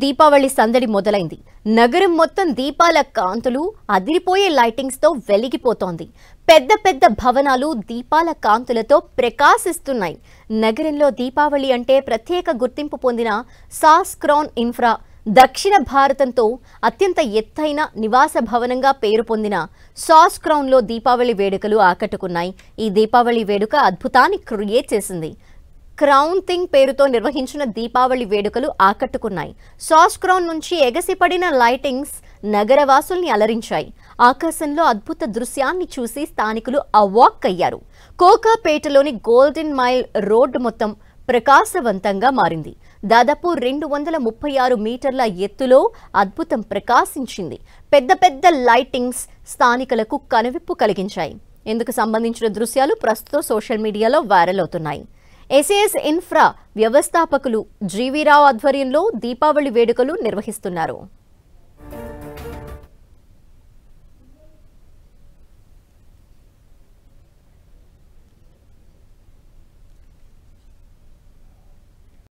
దీపావళి సందడి మొదలైంది. నగరం మొత్తం దీపాల కాంతులు, అదిరిపోయే లైటింగ్స్ తో వెలిగిపోతోంది. పెద్ద పెద్ద భవనాలు దీపాల కాంతులతో ప్రకాశిస్తున్నాయి. నగరంలో దీపావళి అంటే ప్రత్యేక గుర్తింపు పొందిన సాస్ క్రౌన్ ఇన్ఫ్రా దక్షిణ భారతంతో అత్యంత ఎత్తైన నివాస భవనంగా పేరు పొందిన సాస్ క్రౌన్లో దీపావళి వేడుకలు ఆకట్టుకున్నాయి. ఈ దీపావళి వేడుక అద్భుతాన్ని క్రియేట్ చేసింది. క్రౌన్ థింగ్ పేరుతో నిర్వహించిన దీపావళి వేడుకలు ఆకట్టుకున్నాయి. సాస్ క్రౌన్ నుంచి ఎగసిపడిన లైటింగ్స్ నగరవాసుల్ని అలరించాయి. ఆకాశంలో అద్భుత దృశ్యాన్ని చూసి స్థానికులు అవాక్ అయ్యారు. కోకాపేటలోని గోల్డెన్ మైల్ రోడ్డు మొత్తం ప్రకాశవంతంగా మారింది. దాదాపు 236 మీటర్ల ఎత్తులో అద్భుతం ప్రకాశించింది. పెద్ద పెద్ద లైటింగ్స్ స్థానికులకు కనువిప్పు కలిగించాయి. ఇందుకు సంబంధించిన దృశ్యాలు ప్రస్తుతం సోషల్ మీడియాలో వైరల్ అవుతున్నాయి. ఎస్ఏఎస్ ఇన్ఫ్రా వ్యవస్థాపకులు జీవీరావు ఆధ్వర్యంలో దీపావళి వేడుకలు నిర్వహిస్తున్నారు.